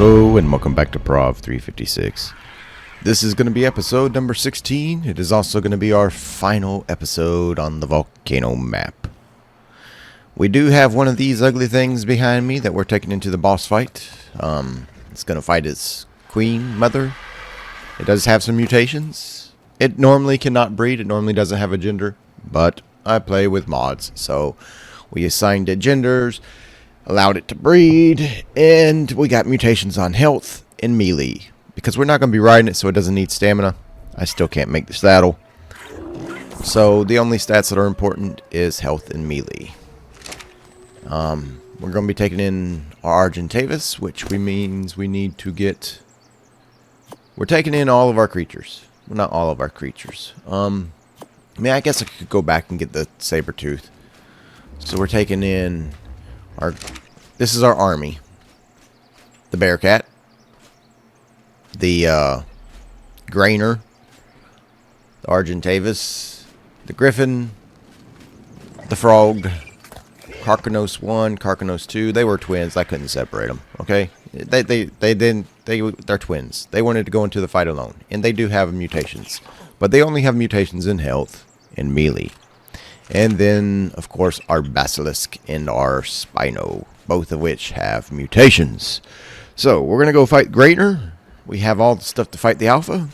Hello and welcome back to Prov 356. This is going to be episode number 16. It is also going to be our final episode on the Volcano map. We do have one of these ugly things behind me that we're taking into the boss fight. It's going to fight its queen mother. It does have some mutations. It normally cannot breed. It normally doesn't have a gender. But I play with mods. So we assigned it genders, allowed it to breed, and we got mutations on health and melee. Because we're not going to be riding it, so it doesn't need stamina. I still can't make the saddle. So the only stats that are important is health and melee. We're going to be taking in our Argentavis, which means we need to get... We're taking in all of our creatures. Well, not all of our creatures. I guess I could go back and get the Sabertooth. So we're taking in our... This is our army. The Bearcat. The Grainer. The Argentavis. The Griffin. The Frog. Carcanos 1, Carcanos 2. They were twins. I couldn't separate them. Okay? They're twins. They wanted to go into the fight alone. And they do have mutations. But they only have mutations in health and melee. And then, of course, our Basilisk and our Spino. Both of which have mutations. So, we're going to go fight Grainer. We have all the stuff to fight the Alpha.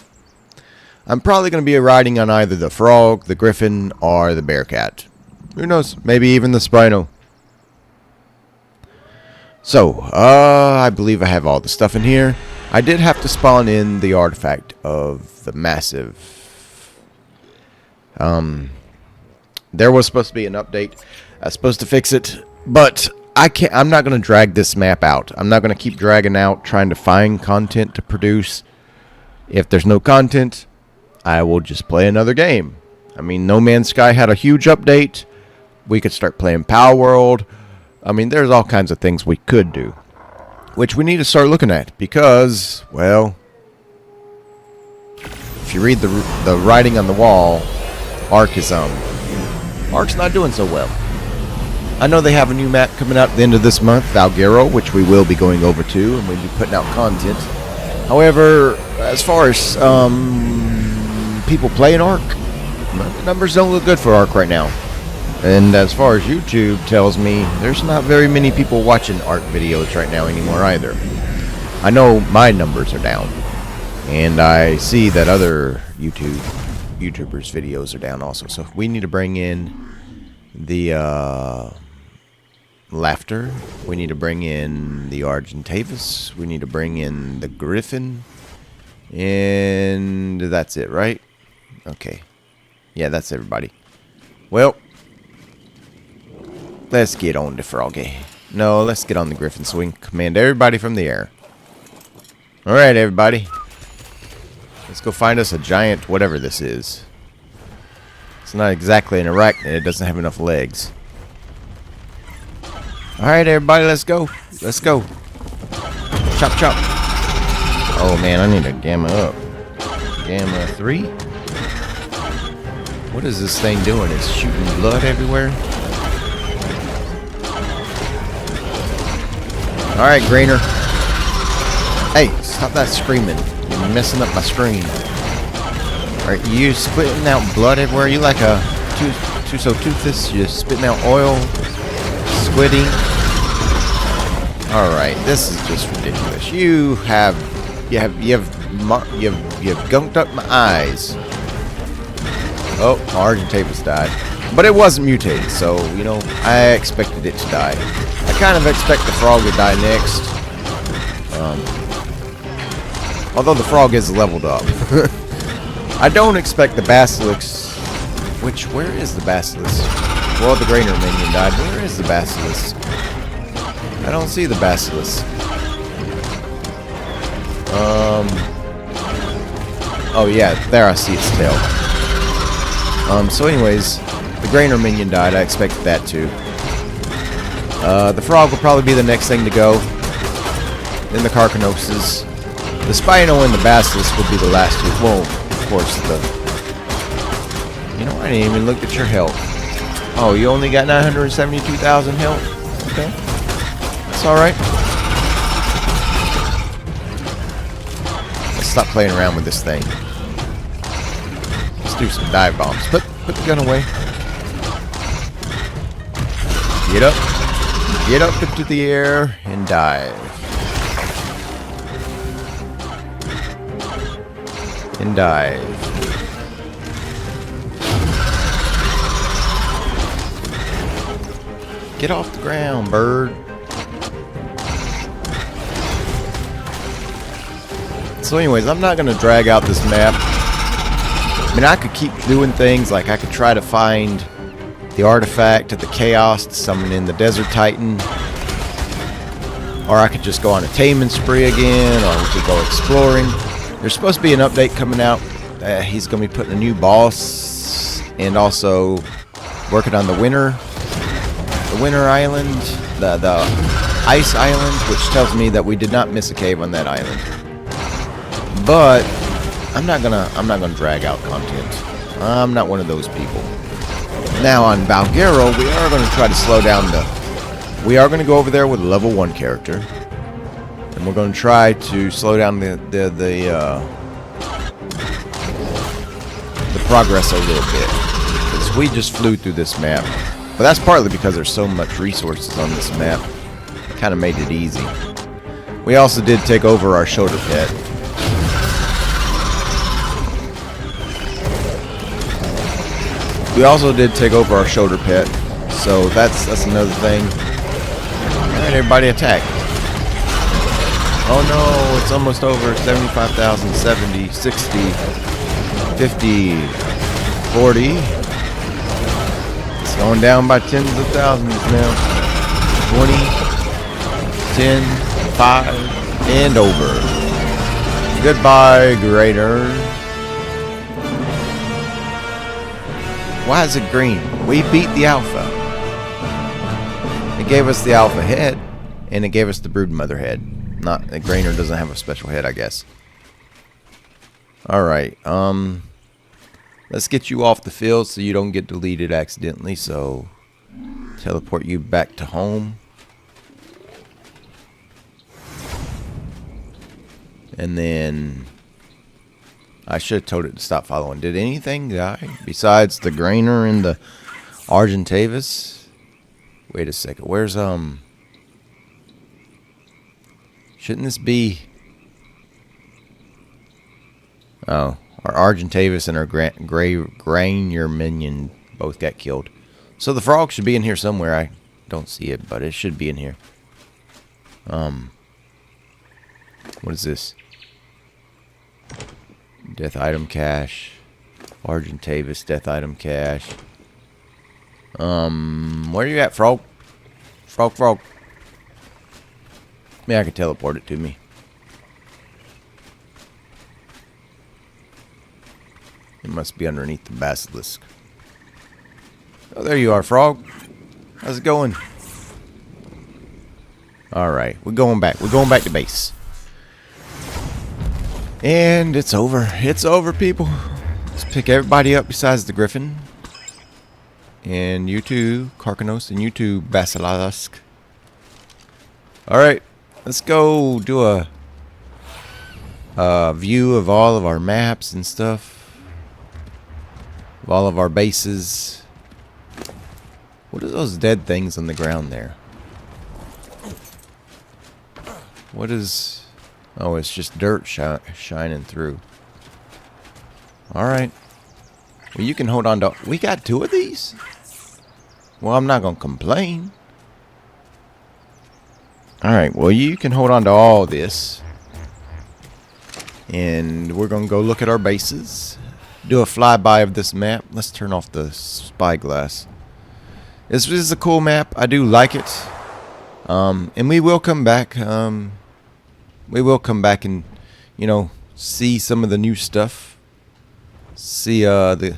I'm probably going to be riding on either the Frog, the Griffin, or the Bearcat. Who knows? Maybe even the Spino. So, I believe I have all the stuff in here. I did have to spawn in the artifact of the massive... There was supposed to be an update. I was supposed to fix it. But I'm not going to drag this map out. I'm not going to keep dragging out trying to find content to produce. If there's no content, I will just play another game. I mean, No Man's Sky had a huge update. We could start playing Power World. I mean, there's all kinds of things we could do. Which we need to start looking at. Because, well... If you read the writing on the wall, Ark is, Ark's not doing so well. I know they have a new map coming out at the end of this month, Valguero, which we will be going over to, and we'll be putting out content. However, as far as people playing Ark, the numbers don't look good for Ark right now. And as far as YouTube tells me, there's not very many people watching Ark videos right now anymore either. I know my numbers are down, and I see that other YouTubers' videos are down also. So we need to bring in the Laughter. We need to bring in the Argentavis. We need to bring in the Griffin. And that's it, right? Okay. Yeah, that's everybody. Well, let's get on the Froggy. No, let's get on the Griffin so we can command everybody from the air. Alright, everybody. Let's go find us a giant whatever this is. It's not exactly an arachnid. It doesn't have enough legs. Alright, everybody, let's go. Let's go. Chop, chop. Oh, man, I need to gamma up. Gamma 3? What is this thing doing? It's shooting blood everywhere? Alright, Grainer. Hey, stop that screaming. You're messing up my screen. Alright, you spitting out blood everywhere? You like a Toothless? You're spitting out oil? Squiddy? Alright, this is just ridiculous. You've gunked up my eyes. Oh, Argentavis died. But it wasn't mutated, so, you know, I expected it to die. I kind of expect the Frog to die next. Although the Frog is leveled up. I don't expect the Basilisk... Where is the Basilisk? Well, the Grainer minion died. Where is the Basilisk? I don't see the Basilisk. Oh yeah, there I see its tail. So anyways, the Grainer minion died. I expected that too. The Frog will probably be the next thing to go. Then the Carcanoses. The Spino and the Basilisk will be the last two. Well, of course, You know, I didn't even look at your health. Oh, you only got 972,000 health? Okay. That's alright. stop playing around with this thing. Let's do some dive bombs. Put the gun away. Get up. Get up into the air and dive. And dive. Get off the ground, bird. So anyways, I'm not going to drag out this map. I mean, I could keep doing things, like I could try to find the artifact of the chaos to summon in the Desert Titan. Or I could just go on a taming spree again, or we could go exploring. There's supposed to be an update coming out. He's going to be putting a new boss and also working on the winter island, the ice island, which tells me that we did not miss a cave on that island. But I'm not gonna drag out content. I'm not one of those people. Now on Volcano, we are gonna try to slow down we are gonna go over there with a level 1 character, and we're gonna try to slow down the progress a little bit, because we just flew through this map. But that's partly because there's so much resources on this map. It kind of made it easy. We also did take over our shoulder pit. So that's another thing. Alright, everybody attack. Oh no, it's almost over. 75,000, 70, 60, 50, 40. Going down by tens of thousands now. 20, 10, 5, and over. Goodbye, Greater. Why is it green? We beat the Alpha. It gave us the Alpha head, and it gave us the Broodmother head. Not the Greater doesn't have a special head, I guess. Alright, let's get you off the field so you don't get deleted accidentally. So, teleport you back to home. And then, I should have told it to stop following. Did anything die besides the Grainer and the Argentavis? Wait a second. Where's, shouldn't this be... Oh. Our Argentavis and our Grainer minion both got killed. So the frog should be in here somewhere. I don't see it, but it should be in here. What is this? Death item cache. Argentavis death item cache. Where are you at, frog? Frog. Maybe I could teleport it to me. It must be underneath the basilisk. Oh, there you are, frog. How's it going? Alright, we're going back. We're going back to base. And it's over. It's over, people. Let's pick everybody up besides the Griffin. And you too, Karkanos, and you too, Basilisk. Alright, let's go do a view of all of our maps and stuff. Of all of our bases. What are those dead things on the ground there? What is... Oh, it's just dirt shining through. Alright. Well, you can hold on to... We got 2 of these? Well, I'm not going to complain. Alright, well, you can hold on to all this. And we're going to go look at our bases. Do a flyby of this map. Let's turn off the spyglass. This is a cool map. I do like it. And we will come back. We will come back and, you know, see some of the new stuff. See the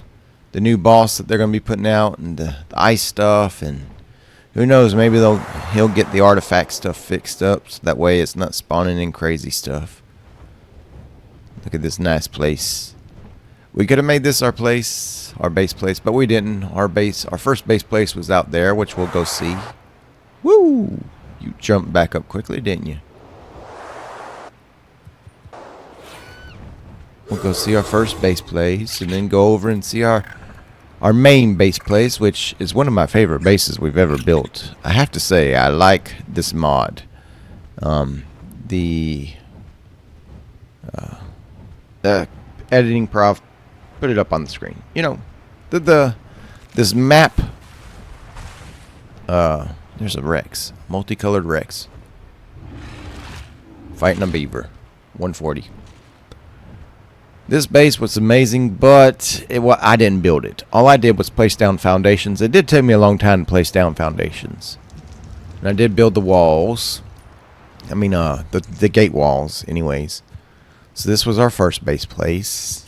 new boss that they're going to be putting out, and the ice stuff, and who knows, maybe he'll get the artifact stuff fixed up so that way it's not spawning in crazy stuff. Look at this nice place. We could have made this our place, our base place, but we didn't. Our first base place was out there, which we'll go see. Woo! You jumped back up quickly, didn't you? we'll go see our first base place, and then go over and see our main base place, which is one of my favorite bases we've ever built. I have to say, I like this mod. The editing prof, put it up on the screen. You know, this map. There's a Rex, multicolored Rex, fighting a beaver, 140. This base was amazing, but I didn't build it. All I did was place down foundations. It did take me a long time to place down foundations. And I did build the walls. I mean, the gate walls, anyways. So this was our first base place.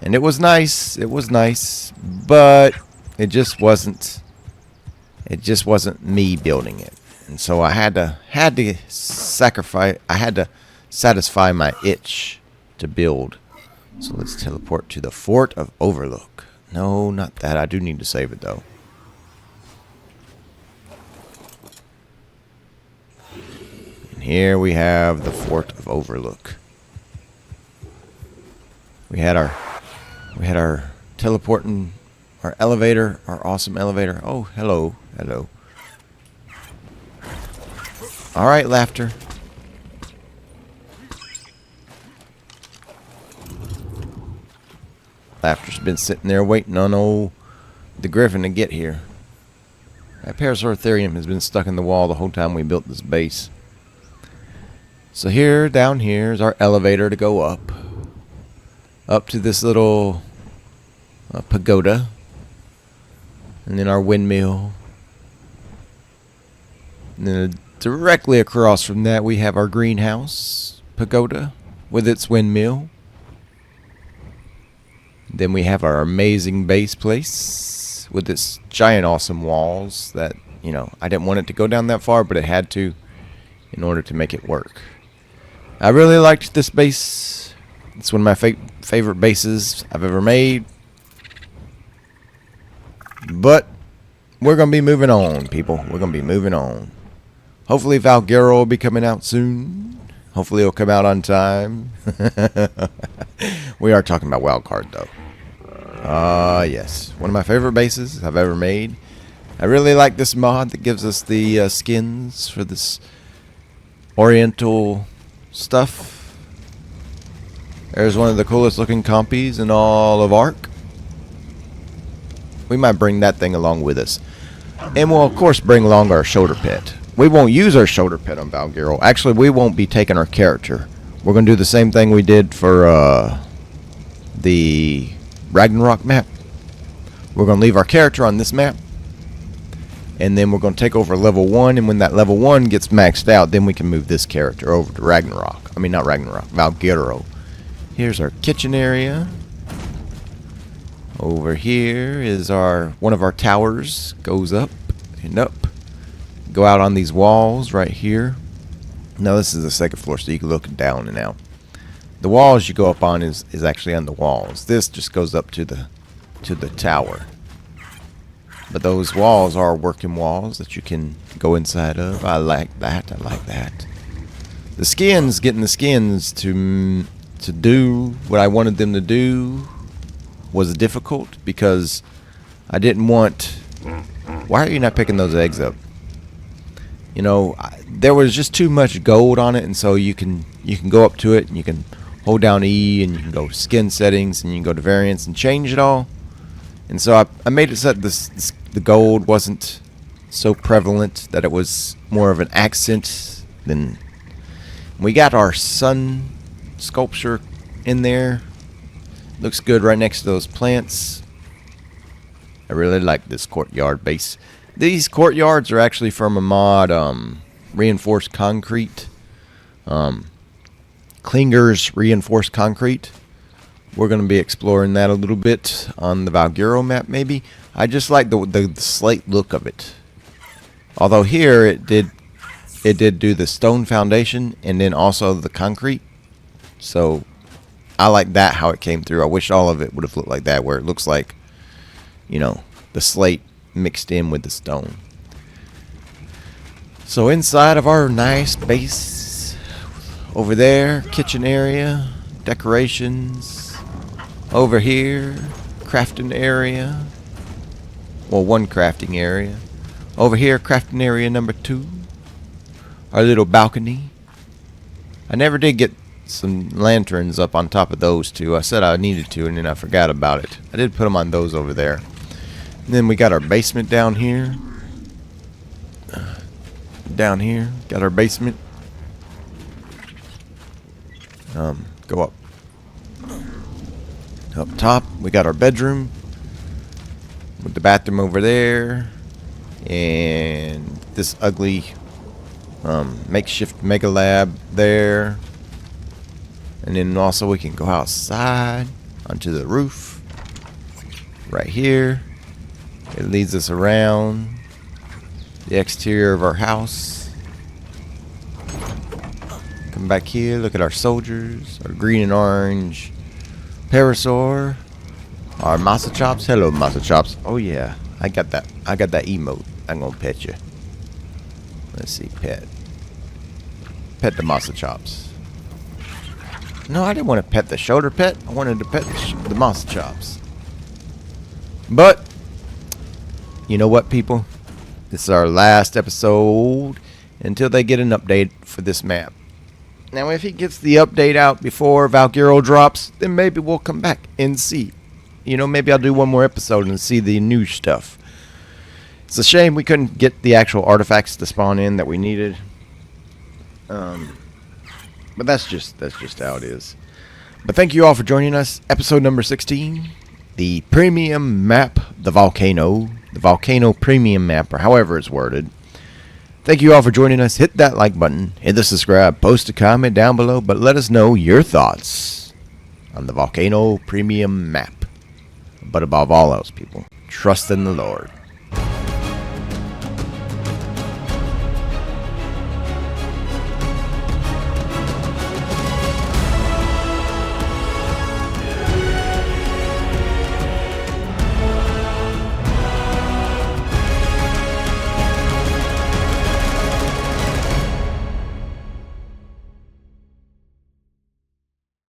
And it was nice. It was nice. But it just wasn't me building it. And so I had to satisfy my itch to build. So let's teleport to the Fort of Overlook. No, not that. I do need to save it though. And here we have the Fort of Overlook. We had our teleporting, our elevator, our awesome elevator. Oh, hello, hello. All right, Laughter. Laughter's been sitting there waiting on the Griffin to get here. That Parasauritherium has been stuck in the wall the whole time we built this base. So here, down here, is our elevator to go up to this little pagoda, and then our windmill. And then directly across from that, we have our greenhouse pagoda with its windmill. Then we have our amazing base place with its giant awesome walls that, you know, I didn't want it to go down that far, but it had to in order to make it work. I really liked this base. It's one of my favorite bases I've ever made. But we're going to be moving on, people. We're going to be moving on. Hopefully Volcano will be coming out soon. Hopefully it'll come out on time. We are talking about Wildcard, though. Yes. One of my favorite bases I've ever made. I really like this mod that gives us the skins for this Oriental stuff. There's one of the coolest looking compies in all of Ark. We might bring that thing along with us. And we'll, of course, bring along our shoulder pit. We won't use our shoulder pit on Volcano. Actually, we won't be taking our character. We're going to do the same thing we did for the Ragnarok map. We're going to leave our character on this map. And then we're going to take over level 1. And when that level 1 gets maxed out, then we can move this character over to Ragnarok. I mean, not Ragnarok, Volcano. Here's our kitchen area. Over here is one of our towers. Goes up and up. Go out on these walls right here. Now this is the second floor, so you can look down and out. The walls you go up on is actually on the walls. This just goes up to the tower. But those walls are working walls that you can go inside of. I like that. I like that. The skins, getting the skins to do what I wanted them to do was difficult because I didn't want... Why are you not picking those eggs up? You know, there was just too much gold on it, and so you can go up to it and you can hold down E and you can go to skin settings and you can go to variants and change it all. And so I made it so that the gold wasn't so prevalent, that it was more of an accent. Then we got our sun sculpture in there. Looks good right next to those plants. I really like this courtyard base. These courtyards are actually from a mod, reinforced concrete. Klinger's reinforced concrete. We're going to be exploring that a little bit on the Volcano map, maybe. I just like the slate look of it. Although here it did do the stone foundation and then also the concrete. So I like that, how it came through. I wish all of it would have looked like that, where it looks like, you know, the slate mixed in with the stone. So inside of our nice base over there, kitchen area, decorations. Over here, crafting area. Well, one crafting area. Over here, crafting area number 2. Our little balcony. I never did get some lanterns up on top of those two. I said I needed to, and then I forgot about it. I did put them on those over there. And then we got our basement down here. Down here, got our basement. Go up. Up top, we got our bedroom with the bathroom over there, and this ugly makeshift mega lab there. And then also we can go outside onto the roof right here. It leads us around the exterior of our house. Come back here, look at our soldiers, our green and orange parasaur, our masa chops. Hello, masa chops. Oh yeah, I got that emote. I'm gonna pet you. Let's see, pet the masa chops. No, I didn't want to pet the shoulder pet. I wanted to pet the masa chops. But you know what, people? This is our last episode until they get an update for this map. Now, if he gets the update out before Volcano drops, then maybe we'll come back and see. You know, maybe I'll do one more episode and see the new stuff. It's a shame we couldn't get the actual artifacts to spawn in that we needed. But that's just how it is. But thank you all for joining us. Episode number 16, the premium map, the Volcano premium map, or however it's worded. Thank you all for joining us. Hit that like button, hit the subscribe, post a comment down below, but let us know your thoughts on the Volcano premium map. But above all else, people, trust in the Lord.